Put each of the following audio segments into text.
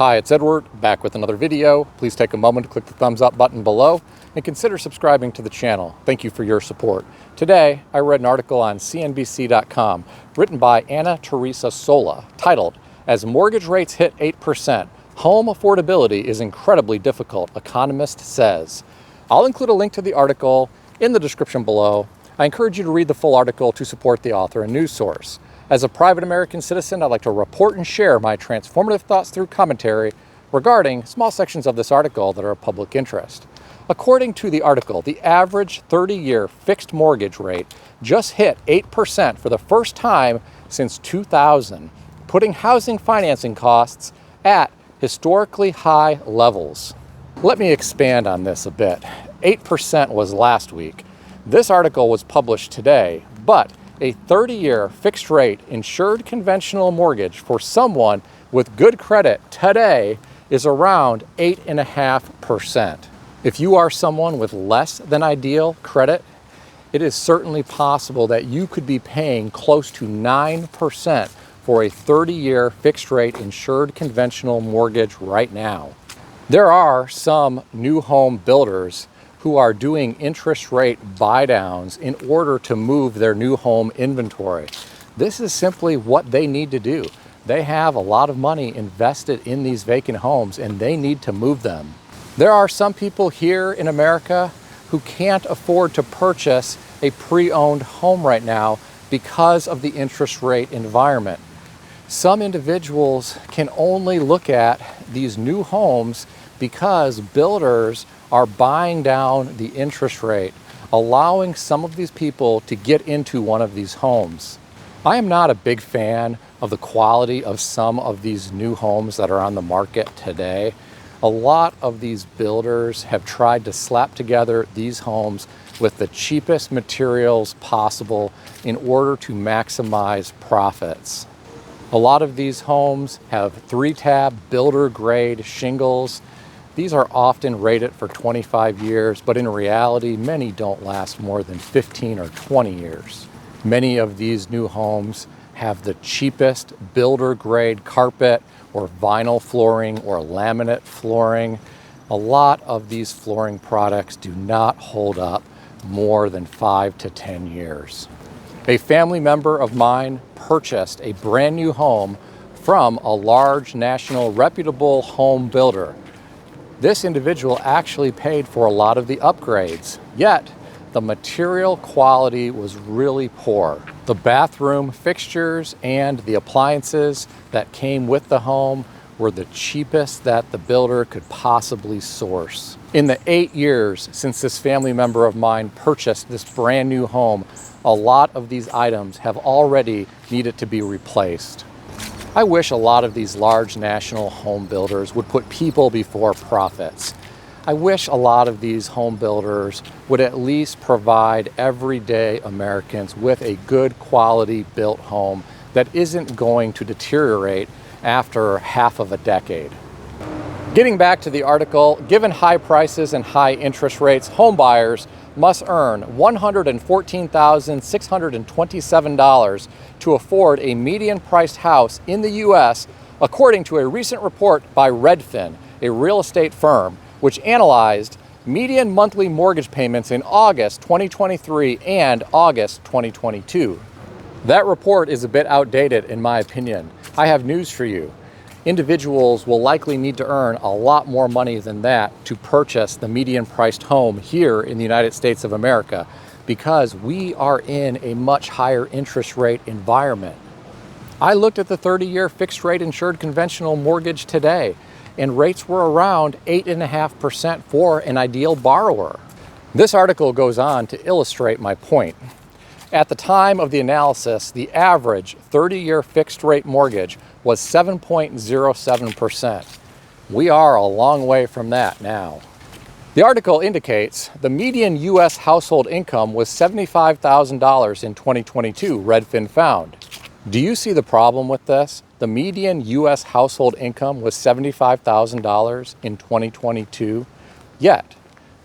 Hi, it's Edward, back with another video. Please take a moment to click the thumbs up button below and consider subscribing to the channel. Thank you for your support. Today, I read an article on CNBC.com written by Anna Teresa Sola titled, "As Mortgage Rates Hit 8%, Home Affordability is Incredibly Difficult, Economist Says." I'll include a link to the article in the description below. I encourage you to read the full article to support the author and news source. As a private American citizen, I'd like to report and share my transformative thoughts through commentary regarding small sections of this article that are of public interest. According to the article, the average 30-year fixed mortgage rate just hit 8% for the first time since 2000, putting housing financing costs at historically high levels. Let me expand on this a bit. 8% was last week. This article was published today, but a 30-year fixed-rate insured conventional mortgage for someone with good credit today is around 8.5%. If you are someone with less than ideal credit, it is certainly possible that you could be paying close to 9% for a 30-year fixed-rate insured conventional mortgage right now. There are some new home builders who are doing interest rate buy downs in order to move their new home inventory. This is simply what they need to do. They have a lot of money invested in these vacant homes and they need to move them. There are some people here in America who can't afford to purchase a pre-owned home right now because of the interest rate environment. Some individuals can only look at these new homes because builders are buying down the interest rate, allowing some of these people to get into one of these homes. I am not a big fan of the quality of some of these new homes that are on the market today. A lot of these builders have tried to slap together these homes with the cheapest materials possible in order to maximize profits. A lot of these homes have 3-tab builder grade shingles. These are often rated for 25 years, but in reality, many don't last more than 15 or 20 years. Many of these new homes have the cheapest builder grade carpet or vinyl flooring or laminate flooring. A lot of these flooring products do not hold up more than 5 to 10 years. A family member of mine purchased a brand new home from a large national reputable home builder. This individual actually paid for a lot of the upgrades, yet the material quality was really poor. The bathroom fixtures and the appliances that came with the home were the cheapest that the builder could possibly source. In the 8 years since this family member of mine purchased this brand new home, a lot of these items have already needed to be replaced. I wish a lot of these large national home builders would put people before profits. I wish a lot of these home builders would at least provide everyday Americans with a good quality built home that isn't going to deteriorate after half of a decade. Getting back to the article, given high prices and high interest rates, home buyers must earn $114,627 to afford a median-priced house in the U.S., according to a recent report by Redfin, a real estate firm, which analyzed median monthly mortgage payments in August 2023 and August 2022. That report is a bit outdated in my opinion. I have news for you. Individuals will likely need to earn a lot more money than that to purchase the median-priced home here in the United States of America because we are in a much higher interest rate environment. I looked at the 30-year fixed-rate insured conventional mortgage today, and rates were around 8.5% for an ideal borrower. This article goes on to illustrate my point. At the time of the analysis, the average 30-year fixed-rate mortgage was 7.07%. We are a long way from that now. The article indicates the median U.S. household income was $75,000 in 2022, Redfin found. Do you see the problem with this? The median U.S. household income was $75,000 in 2022, yet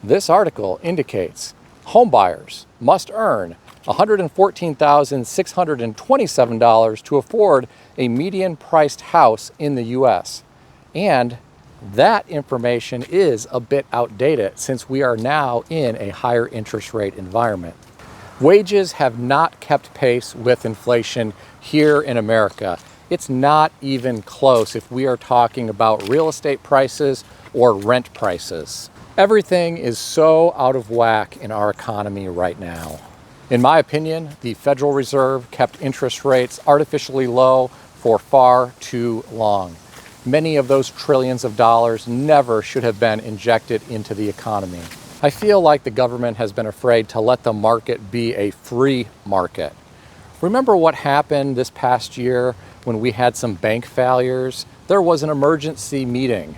this article indicates home buyers must earn $114,627 to afford a median-priced house in the U.S. And that information is a bit outdated since we are now in a higher interest rate environment. Wages have not kept pace with inflation here in America. It's not even close if we are talking about real estate prices or rent prices. Everything is so out of whack in our economy right now. In my opinion, the Federal Reserve kept interest rates artificially low for far too long. Many of those trillions of dollars never should have been injected into the economy. I feel like the government has been afraid to let the market be a free market. Remember what happened this past year when we had some bank failures? There was an emergency meeting.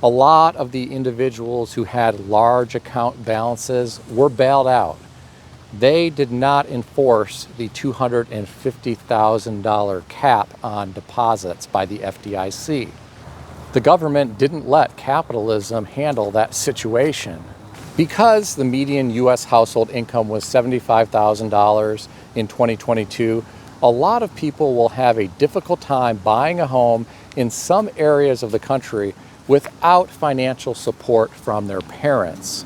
A lot of the individuals who had large account balances were bailed out. They did not enforce the $250,000 cap on deposits by the FDIC. The government didn't let capitalism handle that situation. Because the median U.S. household income was $75,000 in 2022, a lot of people will have a difficult time buying a home in some areas of the country without financial support from their parents.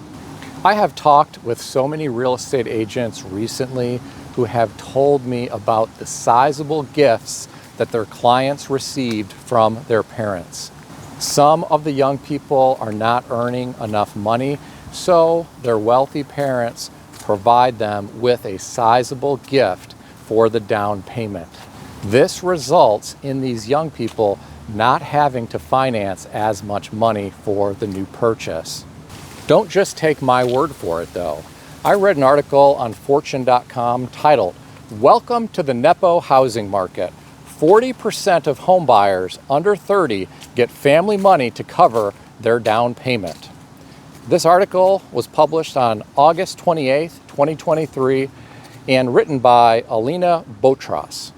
I have talked with so many real estate agents recently who have told me about the sizable gifts that their clients received from their parents. Some of the young people are not earning enough money, so their wealthy parents provide them with a sizable gift for the down payment. This results in these young people not having to finance as much money for the new purchase. Don't just take my word for it though. I read an article on fortune.com titled, "Welcome to the Nepo Housing Market. 40% of homebuyers under 30 get family money to cover their down payment." This article was published on August 28th, 2023, and written by Alina Botras.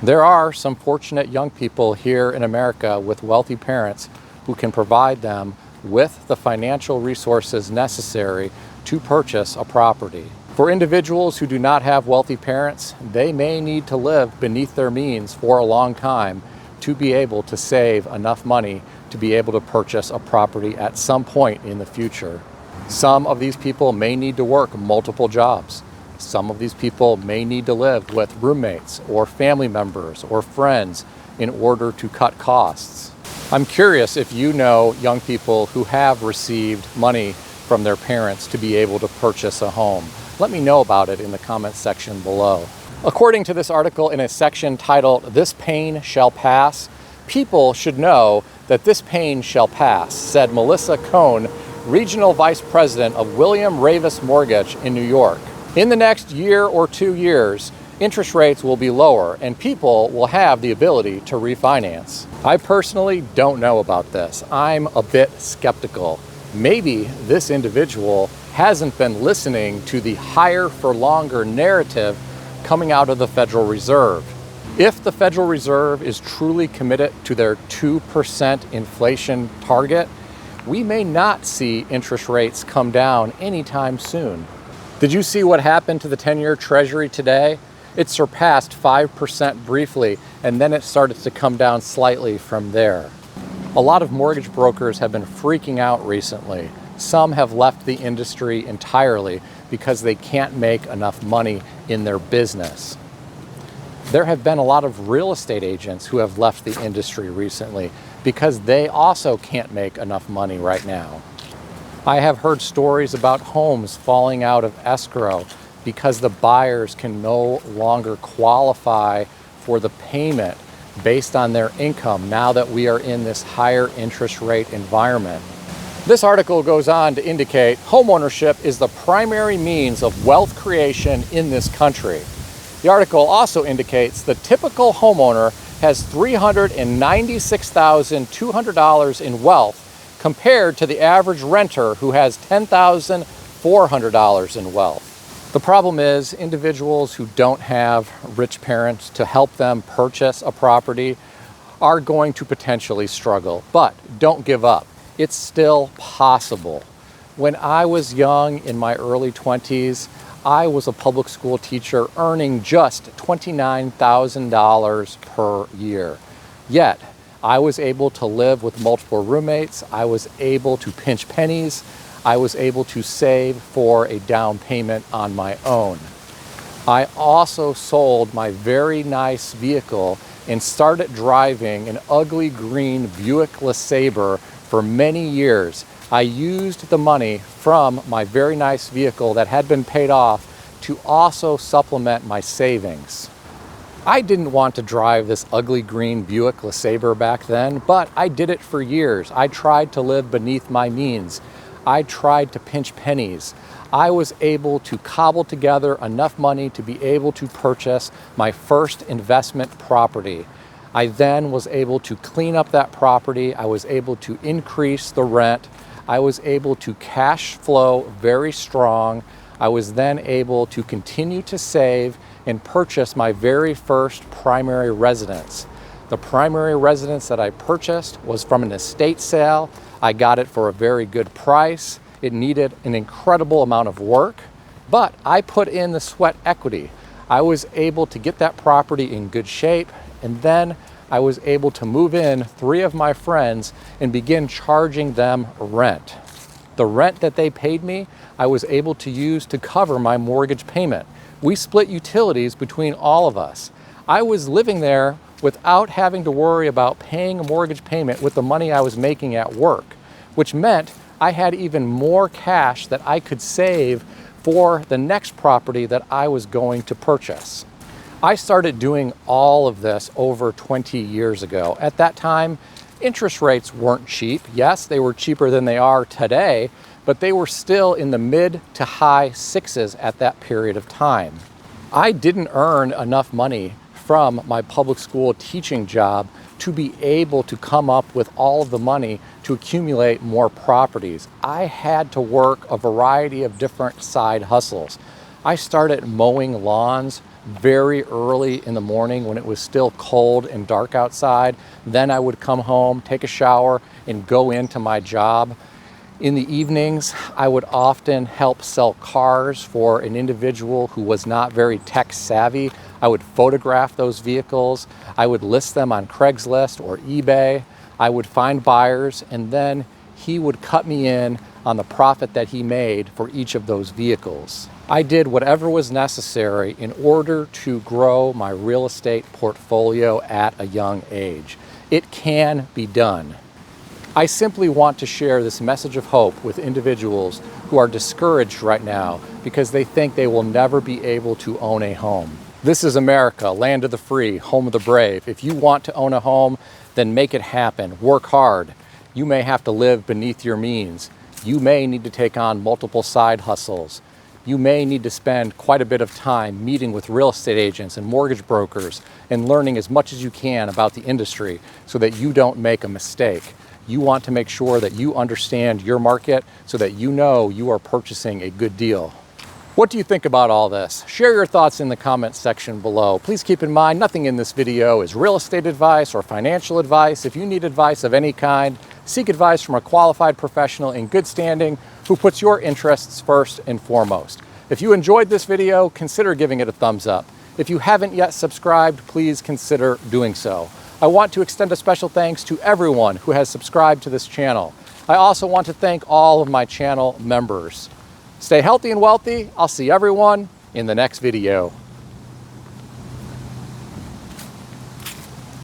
There are some fortunate young people here in America with wealthy parents who can provide them with the financial resources necessary to purchase a property. For individuals who do not have wealthy parents, they may need to live beneath their means for a long time to be able to save enough money to be able to purchase a property at some point in the future. Some of these people may need to work multiple jobs. Some of these people may need to live with roommates or family members or friends in order to cut costs. I'm curious if you know young people who have received money from their parents to be able to purchase a home. Let me know about it in the comments section below. According to this article in a section titled, "This Pain Shall Pass," people should know that this pain shall pass, said Melissa Cohn, Regional Vice President of William Ravis Mortgage in New York. In the next year or 2 years, interest rates will be lower and people will have the ability to refinance. I personally don't know about this. I'm a bit skeptical. Maybe this individual hasn't been listening to the higher for longer narrative coming out of the Federal Reserve. If the Federal Reserve is truly committed to their 2% inflation target, we may not see interest rates come down anytime soon. Did you see what happened to the 10-year Treasury today? It surpassed 5% briefly, and then it started to come down slightly from there. A lot of mortgage brokers have been freaking out recently. Some have left the industry entirely because they can't make enough money in their business. There have been a lot of real estate agents who have left the industry recently because they also can't make enough money right now. I have heard stories about homes falling out of escrow because the buyers can no longer qualify for the payment based on their income now that we are in this higher interest rate environment. This article goes on to indicate homeownership is the primary means of wealth creation in this country. The article also indicates the typical homeowner has $396,200 in wealth compared to the average renter who has $10,400 in wealth. The problem is individuals who don't have rich parents to help them purchase a property are going to potentially struggle, but don't give up. It's still possible. When I was young in my early 20s, I was a public school teacher earning just $29,000 per year. Yet, I was able to live with multiple roommates. I was able to pinch pennies. I was able to save for a down payment on my own. I also sold my very nice vehicle and started driving an ugly green Buick LeSabre for many years. I used the money from my very nice vehicle that had been paid off to also supplement my savings. I didn't want to drive this ugly green Buick LeSabre back then, but I did it for years. I tried to live beneath my means. I tried to pinch pennies. I was able to cobble together enough money to be able to purchase my first investment property. I then was able to clean up that property. I was able to increase the rent. I was able to cash flow very strong. I was then able to continue to save and purchase my very first primary residence. The primary residence that I purchased was from an estate sale. I got it for a very good price. It needed an incredible amount of work, but I put in the sweat equity. I was able to get that property in good shape, and then I was able to move in 3 of my friends and begin charging them rent. The rent that they paid me, I was able to use to cover my mortgage payment. We split utilities between all of us. I was living there without having to worry about paying a mortgage payment with the money I was making at work, which meant I had even more cash that I could save for the next property that I was going to purchase. I started doing all of this over 20 years ago. At that time, interest rates weren't cheap. Yes, they were cheaper than they are today, but they were still in the mid to high 6s at that period of time. I didn't earn enough money from my public school teaching job to be able to come up with all of the money to accumulate more properties. I had to work a variety of different side hustles. I started mowing lawns very early in the morning when it was still cold and dark outside. Then I would come home, take a shower, and go into my job. In the evenings, I would often help sell cars for an individual who was not very tech savvy. I would photograph those vehicles. I would list them on Craigslist or eBay. I would find buyers, and then he would cut me in on the profit that he made for each of those vehicles. I did whatever was necessary in order to grow my real estate portfolio at a young age. It can be done. I simply want to share this message of hope with individuals who are discouraged right now because they think they will never be able to own a home. This is America, land of the free, home of the brave. If you want to own a home, then make it happen. Work hard. You may have to live beneath your means. You may need to take on multiple side hustles. You may need to spend quite a bit of time meeting with real estate agents and mortgage brokers and learning as much as you can about the industry so that you don't make a mistake. You want to make sure that you understand your market so that you know you are purchasing a good deal. What do you think about all this? Share your thoughts in the comments section below. Please keep in mind, nothing in this video is real estate advice or financial advice. If you need advice of any kind, seek advice from a qualified professional in good standing who puts your interests first and foremost. If you enjoyed this video, consider giving it a thumbs up. If you haven't yet subscribed, please consider doing so. I want to extend a special thanks to everyone who has subscribed to this channel. I also want to thank all of my channel members. Stay healthy and wealthy. I'll see everyone in the next video.